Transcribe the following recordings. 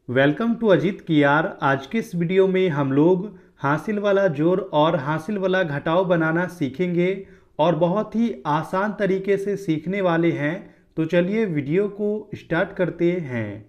Welcome to Ajit कियार। आज के इस वीडियो में हम लोग हासिल वाला जोड़ और हासिल वाला घटाव बनाना सीखेंगे और बहुत ही आसान तरीके से सीखने वाले हैं। तो चलिए वीडियो को स्टार्ट करते हैं।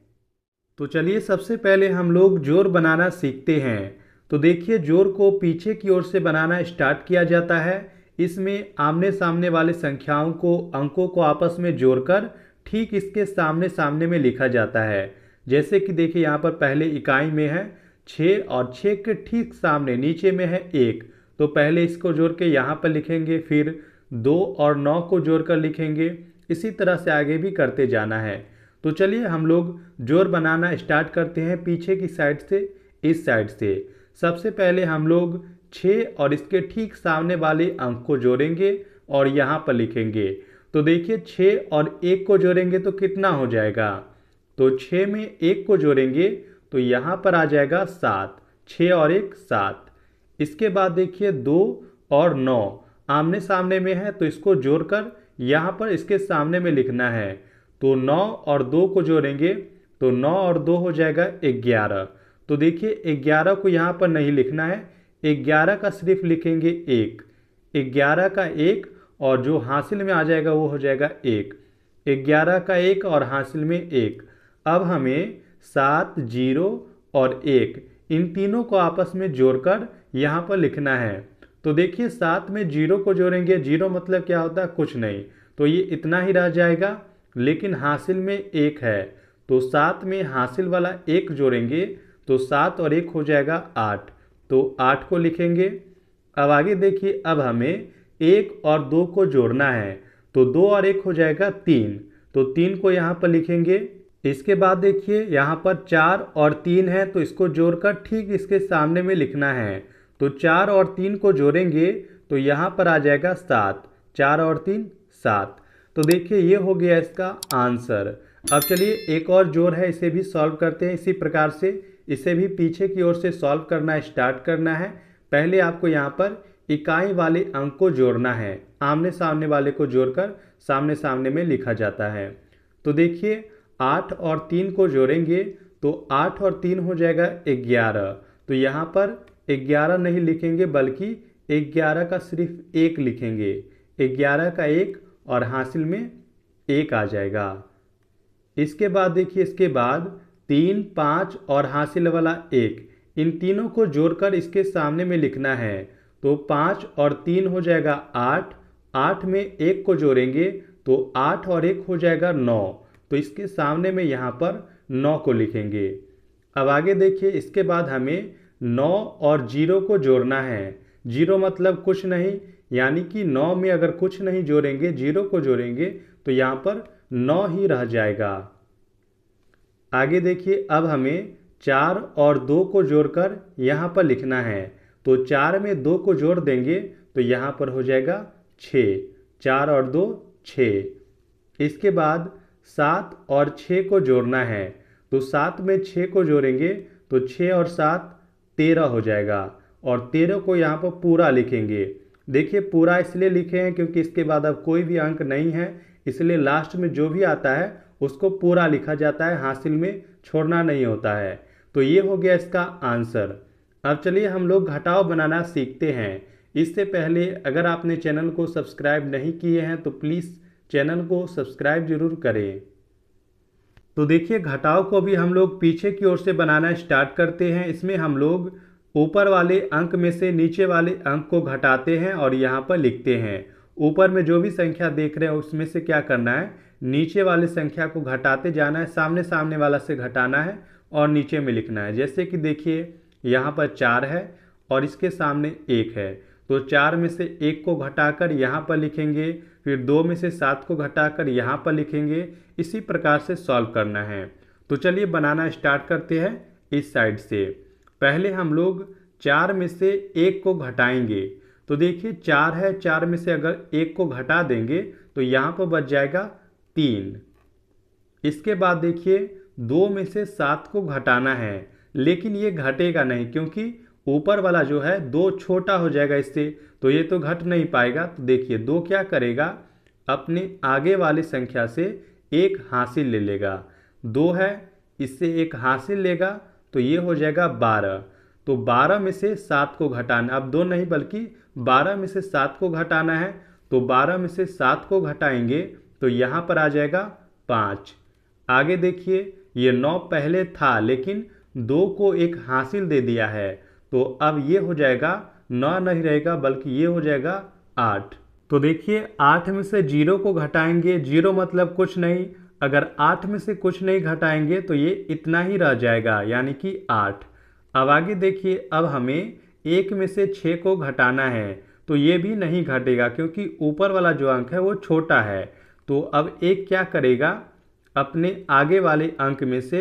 तो चलिए सबसे पहले हम लोग जोड़ बनाना सीखते हैं। तो देखिए जोड़ को पीछे की ओर से बनाना स्टार्ट किया जाता है। इसमें आमने सामने वाले संख्याओं को अंकों को आपस में जोड़कर ठीक इसके सामने सामने में लिखा जाता है। जैसे कि देखिए यहाँ पर पहले इकाई में है 6 और 6 के ठीक सामने नीचे में है 1। तो पहले इसको जोड़ के यहाँ पर लिखेंगे, फिर 2 और 9 को जोड़कर लिखेंगे। इसी तरह से आगे भी करते जाना है। तो चलिए हम लोग जोड़ बनाना स्टार्ट करते हैं पीछे की साइड से इस साइड से। सबसे पहले हम लोग 6 और इसके ठीक सामने वाले अंक को जोड़ेंगे और यहाँ पर लिखेंगे। तो देखिए 6 और 1 को जोड़ेंगे तो कितना हो जाएगा। तो 6 में 1 को जोड़ेंगे तो यहाँ पर आ जाएगा 7। 6 और 1 7। इसके बाद देखिए 2 और 9 आमने सामने में है तो इसको जोड़कर यहाँ पर इसके सामने में लिखना है। तो 9 और 2 को जोड़ेंगे तो 9 और 2 हो जाएगा 11। तो देखिए 11 को यहाँ पर नहीं लिखना है, 11 का सिर्फ लिखेंगे 1। 11 का 1 और जो हासिल में आ जाएगा वो हो जाएगा 1। 11 का 1 और हासिल में 1। अब हमें 7 0 और 1 इन तीनों को आपस में जोड़कर यहाँ पर लिखना है। तो देखिए 7 में 0 को जोड़ेंगे, 0 मतलब क्या होता है, कुछ नहीं, तो ये इतना ही रह जाएगा। लेकिन हासिल में 1 है तो 7 में हासिल वाला 1 जोड़ेंगे तो 7 और 1 हो जाएगा 8। तो 8 को लिखेंगे। अब आगे देखिए, अब हमें 1 और 2 को जोड़ना है तो 2 और 1 हो जाएगा 3। तो 3 को यहाँ पर लिखेंगे। इसके बाद देखिए यहाँ पर 4 और 3 है तो इसको जोड़कर ठीक इसके सामने में लिखना है। तो 4 और 3 को जोड़ेंगे तो यहाँ पर आ जाएगा 7। 4 और 3 7। तो देखिए ये हो गया इसका आंसर। अब चलिए एक और जोड़ है, इसे भी सॉल्व करते हैं इसी प्रकार से। इसे भी पीछे की ओर से सॉल्व करना स्टार्ट करना है। पहले आपको यहाँ पर इकाई वाले अंक को जोड़ना है, आमने सामने वाले को जोड़कर सामने सामने में लिखा जाता है। तो देखिए 8 और 3 को जोड़ेंगे तो 8 और 3 हो जाएगा 11। तो यहाँ पर 11 नहीं लिखेंगे बल्कि 11 का सिर्फ 1 लिखेंगे। 11 का 1 और हासिल में 1 आ जाएगा। इसके बाद देखिए इसके बाद 3 5 और हासिल वाला 1 इन तीनों को जोड़कर इसके सामने में लिखना है। तो 5 और 3 हो जाएगा 8। 8 में 1 को जोड़ेंगे तो 8 और 1 हो जाएगा 9। तो इसके सामने में यहाँ पर 9 को लिखेंगे। अब आगे देखिए इसके बाद हमें 9 और 0 को जोड़ना है। 0 मतलब कुछ नहीं, यानी कि 9 में अगर कुछ नहीं जोड़ेंगे, 0 को जोड़ेंगे तो यहाँ पर 9 ही रह जाएगा। आगे देखिए अब हमें 4 और 2 को जोड़कर यहाँ पर लिखना है। तो 4 में 2 को जोड़ देंगे तो यहाँ पर हो जाएगा 6। 4 और 2 6। इसके बाद 7 और 6 को जोड़ना है। तो 7 में 6 को जोड़ेंगे तो 6 और 7 13 हो जाएगा। और 13 को यहाँ पर पूरा लिखेंगे। देखिए पूरा इसलिए लिखे हैं क्योंकि इसके बाद अब कोई भी अंक नहीं है, इसलिए लास्ट में जो भी आता है उसको पूरा लिखा जाता है, हासिल में छोड़ना नहीं होता है। तो ये हो गया इसका आंसर। अब चलिए हम लोग घटाव बनाना सीखते हैं। इससे पहले अगर आपने चैनल को सब्सक्राइब नहीं किए हैं तो प्लीज़ चैनल को सब्सक्राइब जरूर करें। तो देखिए घटाव को भी हम लोग पीछे की ओर से बनाना स्टार्ट करते हैं। इसमें हम लोग ऊपर वाले अंक में से नीचे वाले अंक को घटाते हैं और यहाँ पर लिखते हैं। ऊपर में जो भी संख्या देख रहे हैं उसमें से क्या करना है, नीचे वाले संख्या को घटाते जाना है, सामने सामने वाला से घटाना है और नीचे में लिखना है। जैसे कि देखिए यहाँ पर 4 है और इसके सामने 1 है तो 4 में से 1 को घटाकर यहाँ पर लिखेंगे, फिर 2 में से 7 को घटाकर यहाँ पर लिखेंगे। इसी प्रकार से सॉल्व करना है। तो चलिए बनाना स्टार्ट करते हैं इस साइड से। पहले हम लोग 4 में से 1 को घटाएंगे। तो देखिए 4 है, 4 में से अगर 1 को घटा देंगे तो यहाँ पर बच जाएगा 3। इसके बाद देखिए 2 में से 7 को घटाना है, लेकिन ये घटेगा नहीं क्योंकि ऊपर वाला जो है 2 छोटा हो जाएगा इससे, तो ये तो घट नहीं पाएगा। तो देखिए 2 क्या करेगा, अपने आगे वाली संख्या से 1 हासिल ले लेगा। 2 है, इससे एक हासिल लेगा तो ये हो जाएगा 12। तो 12 में से 7 को घटाना, अब 2 नहीं बल्कि 12 में से 7 को घटाना है। तो 12 में से 7 को घटाएंगे तो यहाँ पर आ जाएगा 5। आगे देखिए, ये 9 पहले था लेकिन 2 को एक हासिल दे दिया है, तो अब ये हो जाएगा 9 नहीं रहेगा बल्कि ये हो जाएगा 8। तो देखिए 8 में से 0 को घटाएंगे, 0 मतलब कुछ नहीं, अगर 8 में से कुछ नहीं घटाएंगे तो ये इतना ही रह जाएगा यानी कि 8। अब आगे देखिए, अब हमें 1 में से 6 को घटाना है, तो ये भी नहीं घटेगा क्योंकि ऊपर वाला जो अंक है वो छोटा है। तो अब एक क्या करेगा, अपने आगे वाले अंक में से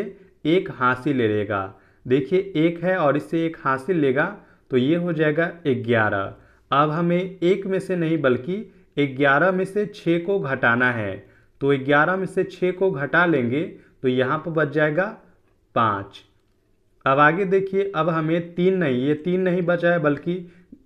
एक हासिल ले लेगा। देखिए 1 है और इससे एक हासिल लेगा तो ये हो जाएगा 11। अब हमें 1 में से नहीं बल्कि 11 में से 6 को घटाना है, तो 11 में से 6 को घटा लेंगे तो यहाँ पर बच जाएगा 5। अब आगे देखिए, अब हमें 3 नहीं, ये 3 नहीं बचा है बल्कि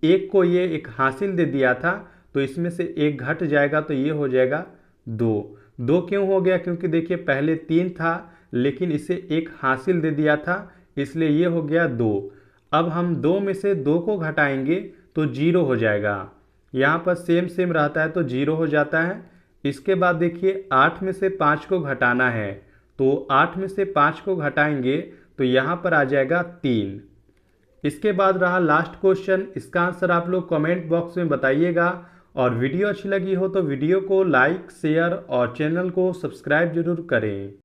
1 को ये एक हासिल दे दिया था, तो इसमें से 1 घट जाएगा तो ये हो जाएगा 2। 2 क्यों हो गया, क्योंकि देखिए पहले 3 था लेकिन इसे एक हासिल दे दिया था, इसलिए ये हो गया 2। अब हम 2 में से 2 को घटाएंगे तो 0 हो जाएगा, यहाँ पर सेम सेम रहता है तो 0 हो जाता है। इसके बाद देखिए 8 में से 5 को घटाना है, तो 8 में से 5 को घटाएंगे तो यहाँ पर आ जाएगा 3। इसके बाद रहा लास्ट क्वेश्चन, इसका आंसर आप लोग कमेंट बॉक्स में बताइएगा। और वीडियो अच्छी लगी हो तो वीडियो को लाइक शेयर और चैनल को सब्सक्राइब जरूर करें।